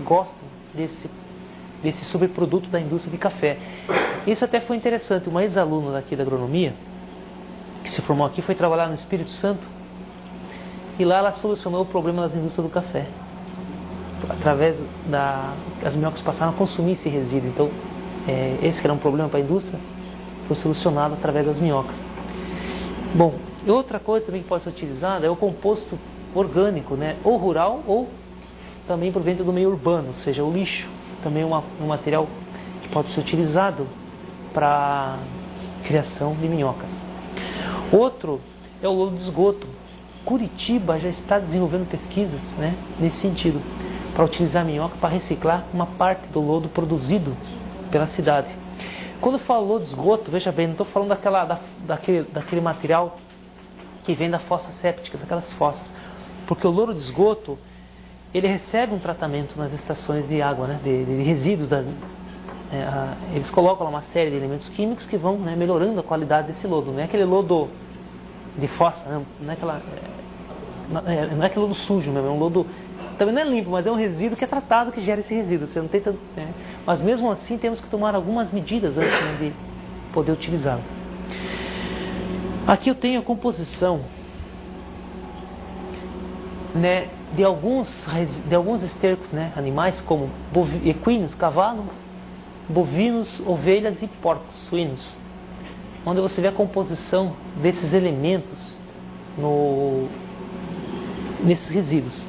gostam desse subproduto da indústria de café. Isso até foi interessante. Uma ex-aluna daqui da agronomia, que se formou aqui, foi trabalhar no Espírito Santo, e lá ela solucionou o problema das indústrias do café. Através as minhocas passaram a consumir esse resíduo. Então, esse que era um problema para a indústria, foi solucionado através das minhocas. Bom, outra coisa também que pode ser utilizada é o composto orgânico, né? Ou rural, ou também proveniente do meio urbano, ou seja, o lixo. Também é um material que pode ser utilizado para criação de minhocas. Outro é o lodo de esgoto. Curitiba já está desenvolvendo pesquisas, né, nesse sentido, para utilizar a minhoca para reciclar uma parte do lodo produzido pela cidade. Quando eu falo lodo de esgoto, veja bem, não estou falando daquele material que vem da fossa séptica, daquelas fossas, porque o lodo de esgoto ele recebe um tratamento nas estações de água, né, de resíduos. Eles colocam lá uma série de elementos químicos que vão, né, melhorando a qualidade desse lodo. Não é aquele lodo de fossa, não é aquele lodo sujo mesmo, é um lodo, também não é limpo, mas é um resíduo que é tratado, que gera esse resíduo. Você não tem tanto, mas mesmo assim temos que tomar algumas medidas antes, né, de poder utilizá-lo. Aqui eu tenho a composição, né, de alguns estercos, né, animais como equinos, cavalo, bovinos, ovelhas e porcos, suínos, onde você vê a composição desses elementos nesses resíduos.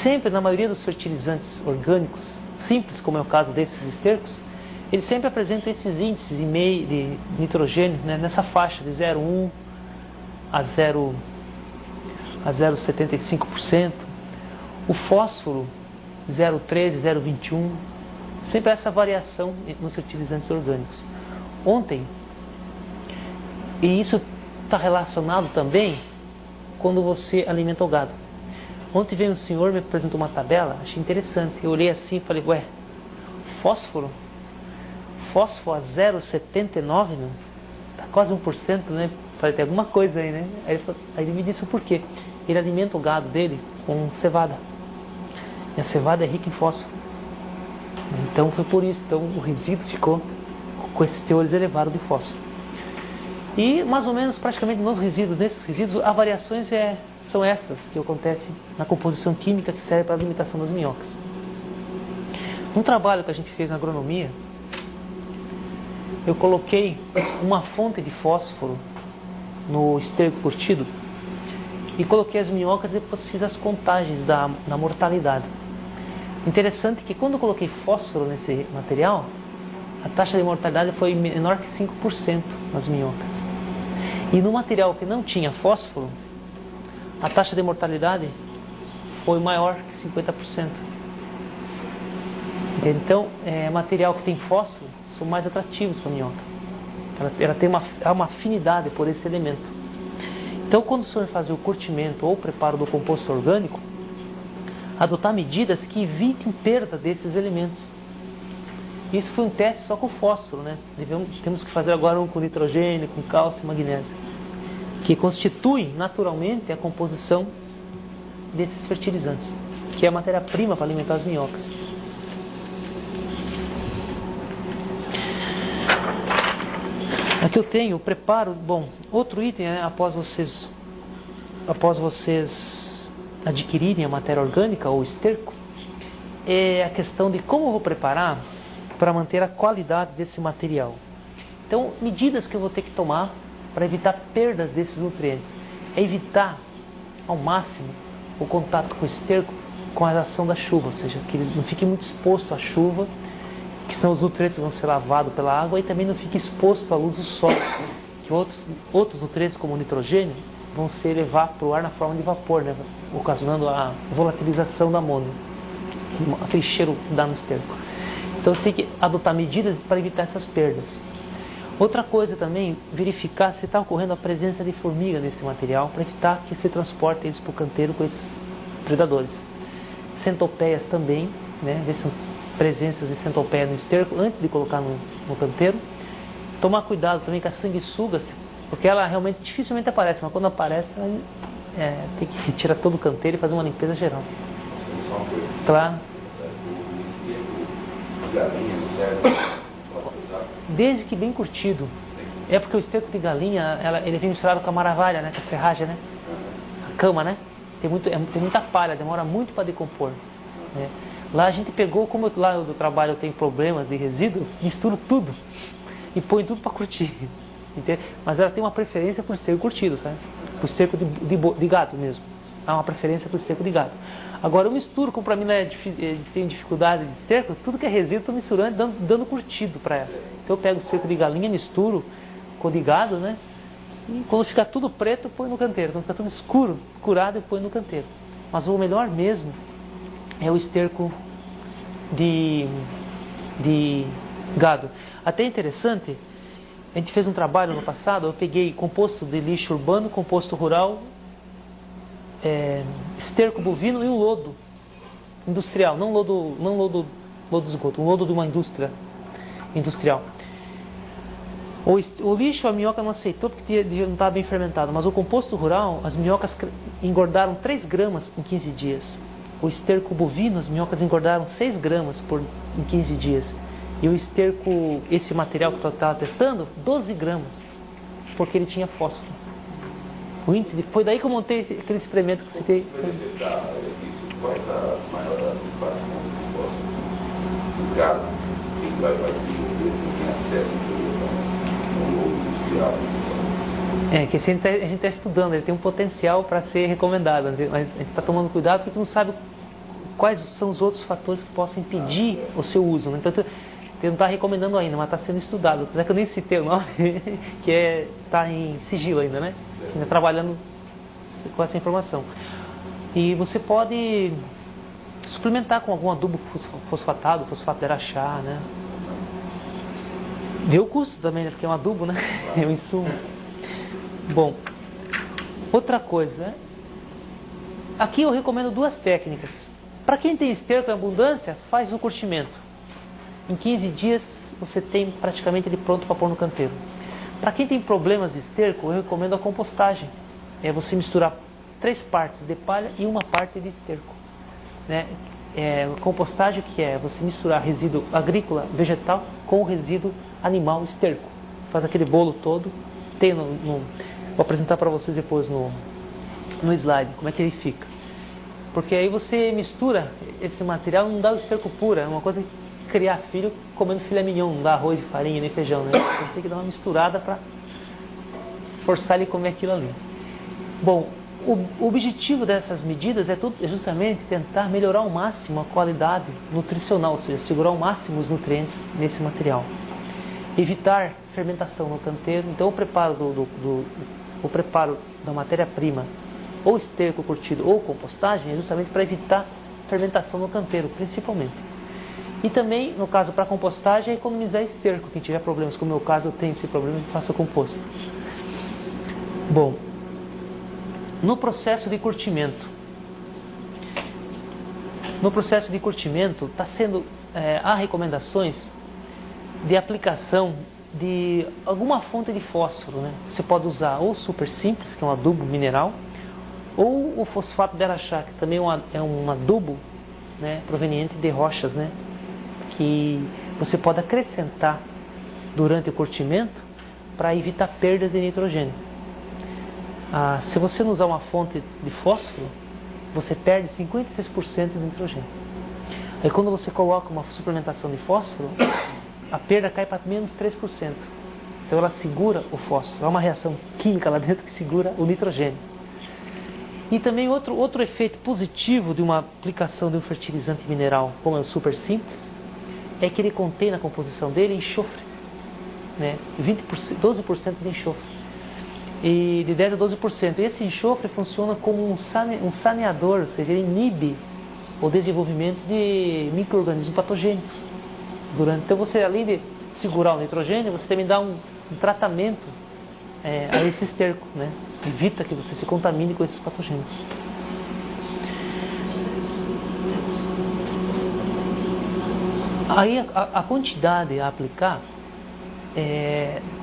Sempre, na maioria dos fertilizantes orgânicos simples, como é o caso desses estercos, eles sempre apresentam esses índices de nitrogênio, né, nessa faixa de 0,1 a 0,75%, o fósforo 0,13, 0,21, sempre essa variação nos fertilizantes orgânicos. Ontem, e isso está relacionado também quando você alimenta o gado. Ontem veio um senhor, me apresentou uma tabela, achei interessante. Eu olhei assim e falei, ué, fósforo a 0,79, está quase 1%, né? Falei, tem alguma coisa aí, né? Aí ele me disse o porquê. Ele alimenta o gado dele com cevada. E a cevada é rica em fósforo. Então foi por isso. Então o resíduo ficou com esses teores elevados de fósforo. E mais ou menos praticamente nesses resíduos, as variações são essas que acontecem na composição química que serve para a alimentação das minhocas. Um trabalho que a gente fez na agronomia, eu coloquei uma fonte de fósforo no esterco curtido e coloquei as minhocas e depois fiz as contagens da mortalidade. Interessante que quando eu coloquei fósforo nesse material, a taxa de mortalidade foi menor que 5% nas minhocas. E no material que não tinha fósforo, a taxa de mortalidade foi maior que 50%. Então, material que tem fósforo são mais atrativos para a minhoca. Ela tem uma afinidade por esse elemento. Então, quando o senhor fazer o curtimento ou o preparo do composto orgânico, adotar medidas que evitem perda desses elementos. Isso foi um teste só com fósforo, né? Temos que fazer agora um com nitrogênio, com cálcio e magnésio, que constituem naturalmente a composição desses fertilizantes, que é a matéria-prima para alimentar as minhocas. Aqui eu tenho o preparo. Bom, outro item, né, após vocês adquirirem a matéria orgânica ou esterco, é a questão de como eu vou preparar para manter a qualidade desse material. Então, medidas que eu vou ter que tomar para evitar perdas desses nutrientes. É evitar ao máximo o contato com o esterco com a ação da chuva, ou seja, que ele não fique muito exposto à chuva, que senão os nutrientes vão ser lavados pela água, e também não fique exposto à luz do sol, que outros nutrientes como o nitrogênio vão ser levados para o ar na forma de vapor, né, ocasionando a volatilização da amônia, aquele cheiro que dá no esterco. Então você tem que adotar medidas para evitar essas perdas. Outra coisa também, verificar se está ocorrendo a presença de formiga nesse material, para evitar que se transporte eles para o canteiro com esses predadores. Centopeias também, né, ver se são presenças de centopeia no esterco antes de colocar no canteiro. Tomar cuidado também com a sanguessuga, porque ela realmente dificilmente aparece, mas quando aparece, tem que tirar todo o canteiro e fazer uma limpeza geral. Claro. de galinha não serve? Desde que bem curtido. É porque o esterco de galinha, ele vem misturado com a maravalha, né? Com a serragem, né? A cama, né? Tem muita palha, demora muito para decompor. Né? Lá a gente pegou, como lá do trabalho eu tenho problemas de resíduo, misturo tudo e põe tudo para curtir. Entende? Mas ela tem uma preferência por esterco curtido, sabe? Por esterco de gato mesmo. Há uma preferência por esterco de gato. Agora eu misturo, como para mim tem dificuldade de esterco, tudo que é resíduo eu estou misturando, dando curtido para ela. Então eu pego o esterco de galinha, misturo com o de gado, né? E quando fica tudo preto, eu ponho no canteiro. Quando fica tudo escuro, curado, eu ponho no canteiro. Mas o melhor mesmo é o esterco de gado. Até interessante, a gente fez um trabalho no passado, eu peguei composto de lixo urbano, composto rural, esterco bovino e um lodo industrial, não lodo de esgoto, um lodo de uma indústria industrial. O lixo a minhoca não aceitou porque não estava bem fermentado, mas o composto rural, as minhocas engordaram 3 gramas em 15 dias. O esterco bovino, as minhocas engordaram 6 gramas em 15 dias. E o esterco, esse material que eu estava testando, 12 gramas, porque ele tinha fósforo. O índice foi daí que eu montei aquele experimento que eu citei. Qual é a maior participação de fósforo? No caso, quem vai ter acesso ao lodo industrial. Que a gente está estudando, ele tem um potencial para ser recomendado, mas a gente está tomando cuidado porque não sabe quais são os outros fatores que possam impedir o seu uso. Né? Então, ele não está recomendando ainda, mas está sendo estudado. Apesar que eu nem citei o nome, que está em sigilo ainda, né? Ainda trabalhando com essa informação. E você pode suplementar com algum adubo fosfatado, fosfato de araxá, né? Vê o custo também, né? Porque é um adubo, né? É um insumo. Bom, outra coisa, aqui eu recomendo 2 técnicas. Para quem tem esterco em abundância, faz o curtimento. Em 15 dias você tem praticamente ele pronto para pôr no canteiro. Para quem tem problemas de esterco, eu recomendo a compostagem. É você misturar 3 partes de palha e 1 parte de esterco. Né? Compostagem que é você misturar resíduo agrícola, vegetal, com o resíduo animal, esterco. Faz aquele bolo todo. Vou apresentar para vocês depois no slide como é que ele fica. Porque aí você mistura esse material, não dá o esterco puro, é uma coisa que criar filho comendo filé mignon, não dá arroz e farinha nem feijão, né? Você tem que dar uma misturada para forçar ele a comer aquilo ali. Bom, o objetivo dessas medidas é justamente tentar melhorar ao máximo a qualidade nutricional, ou seja, segurar ao máximo os nutrientes nesse material. Evitar fermentação no canteiro. Então o preparo da matéria-prima, ou esterco curtido ou compostagem, é justamente para evitar fermentação no canteiro, principalmente. E também, no caso, para compostagem, é economizar esterco. Quem tiver problemas, como é o meu caso, eu tenho esse problema, faça composto. Bom, no processo de curtimento. No processo de curtimento, há recomendações de aplicação de alguma fonte de fósforo, né? Você pode usar ou super simples, que é um adubo mineral, ou o fosfato de araxá, que também é um adubo, né, proveniente de rochas, né, que você pode acrescentar durante o curtimento para evitar perdas de nitrogênio. Se você não usar uma fonte de fósforo, você perde 56% de nitrogênio. Aí quando você coloca uma suplementação de fósforo, a perda cai para menos 3%. Então ela segura o fósforo. Há uma reação química lá dentro que segura o nitrogênio. E também outro efeito positivo de uma aplicação de um fertilizante mineral, como é o super simples, é que ele contém na composição dele enxofre, né? 12% de enxofre. E de 10% a 12%. E esse enxofre funciona como um saneador, ou seja, ele inibe o desenvolvimento de micro-organismos patogênicos. Então você, além de segurar o nitrogênio, você também dá um tratamento a esse esterco, né? Evita que você se contamine com esses patogênicos. Aí a quantidade a aplicar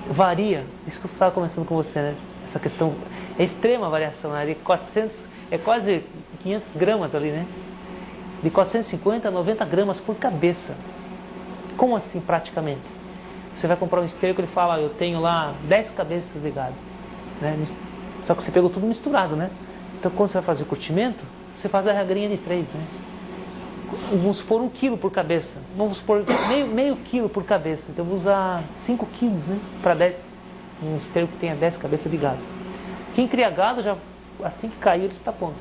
varia. Isso que eu estava conversando com você, né? Essa questão é extrema variação, né? De 400, quase 500 gramas ali, né? De 450 a 90 gramas por cabeça. Como assim, praticamente? Você vai comprar um esterco, ele fala, eu tenho lá 10 cabeças de gado, né? Só que você pegou tudo misturado, né? Então, quando você vai fazer o curtimento, você faz a regrinha de 3, né? Vamos supor 1 quilo por cabeça. Vamos supor meio quilo por cabeça. Então, eu vou usar 5 quilos, né? Para 10. Um esterco que tenha 10 cabeças de gado. Quem cria gado, já assim que caiu, ele está pondo,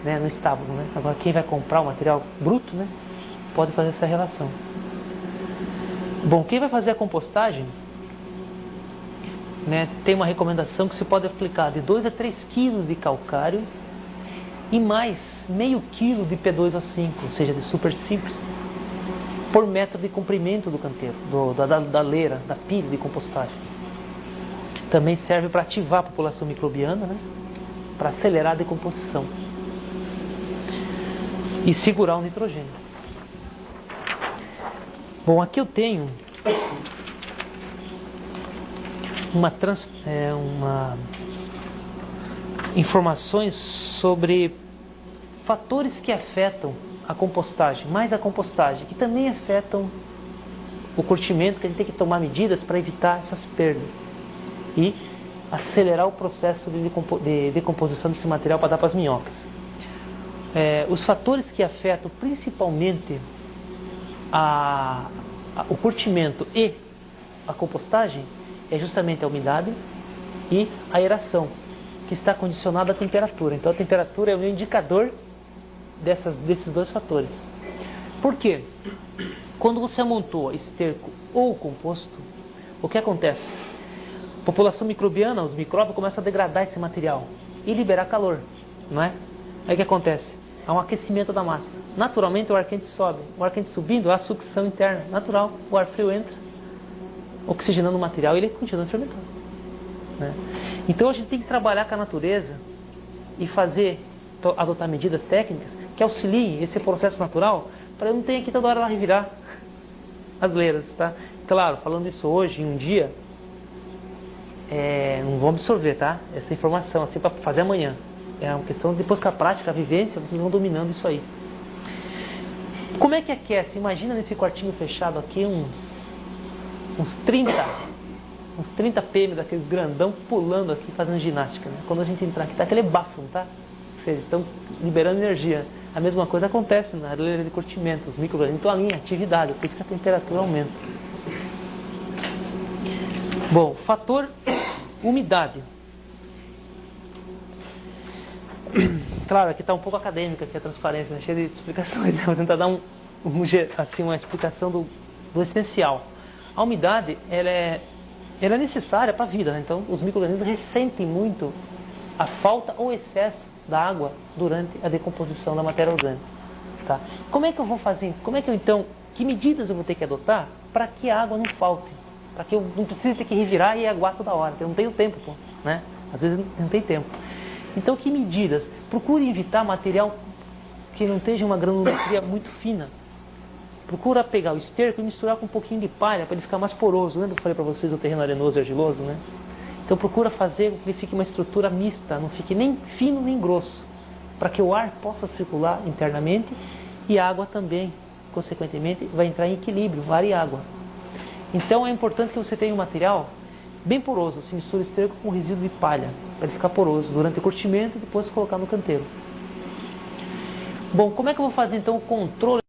né? No estábulo, né? Agora, quem vai comprar o material bruto, né? Pode fazer essa relação. Bom, quem vai fazer a compostagem, né, tem uma recomendação que se pode aplicar de 2 a 3 quilos de calcário e mais meio quilo de P2O5, ou seja, de super simples, por metro de comprimento do canteiro, da leira, da pilha de compostagem. Também serve para ativar a população microbiana, né, para acelerar a decomposição e segurar o nitrogênio. Bom, aqui eu tenho informações sobre fatores que afetam a compostagem, mais a compostagem, que também afetam o curtimento, que a gente tem que tomar medidas para evitar essas perdas e acelerar o processo de decomposição desse material para dar para as minhocas. Os fatores que afetam principalmente o curtimento e a compostagem é justamente a umidade e a aeração, que está condicionada à temperatura. Então a temperatura é o indicador desses dois fatores. Por quê? Quando você amontoa esterco ou composto, o que acontece? A população microbiana, os micróbios, começam a degradar esse material e liberar calor, não é? Aí o que acontece? Há um aquecimento da massa. Naturalmente o ar quente sobe. O ar quente subindo, há sucção interna natural. O ar frio entra, oxigenando o material e ele continua fermentando, né? Então a gente tem que trabalhar com a natureza e adotar medidas técnicas que auxiliem esse processo natural para eu não ter que toda hora lá revirar as leiras, tá? Claro, falando isso hoje, em um dia, não vão absorver, tá? Essa informação assim para fazer amanhã. É uma questão, depois com a prática, a vivência, vocês vão dominando isso aí. Como é que aquece? Imagina nesse quartinho fechado aqui uns 30 pm daqueles grandão pulando aqui, fazendo ginástica, né? Quando a gente entrar aqui, tá aquele bafo, tá? Eles estão liberando energia. A mesma coisa acontece na leira de curtimento. Os micro-organismos estão ali em atividade, por isso que a temperatura aumenta. Bom, fator umidade. Claro, aqui está um pouco acadêmica aqui a transparência, né? Cheia de explicações. Vou tentar dar uma explicação do essencial. A umidade ela é necessária para a vida, né? Então os micro-organismos ressentem muito a falta ou excesso da água durante a decomposição da matéria orgânica, tá? Como é que eu vou fazer? Que medidas eu vou ter que adotar para que a água não falte? Para que eu não precise ter que revirar e aguar toda hora, porque eu não tenho tempo, pô, né? Às vezes não tem tempo. Então, que medidas? Procure evitar material que não esteja uma granulometria muito fina. Procura pegar o esterco e misturar com um pouquinho de palha para ele ficar mais poroso. Lembra que eu falei para vocês o terreno arenoso e argiloso, né? Então procura fazer com que ele fique uma estrutura mista, não fique nem fino nem grosso, para que o ar possa circular internamente e a água também, consequentemente, vai entrar em equilíbrio, ar e água. Então é importante que você tenha um material bem poroso, se mistura esterco com resíduo de palha, para ele ficar poroso durante o curtimento e depois colocar no canteiro. Bom, como é que eu vou fazer então o controle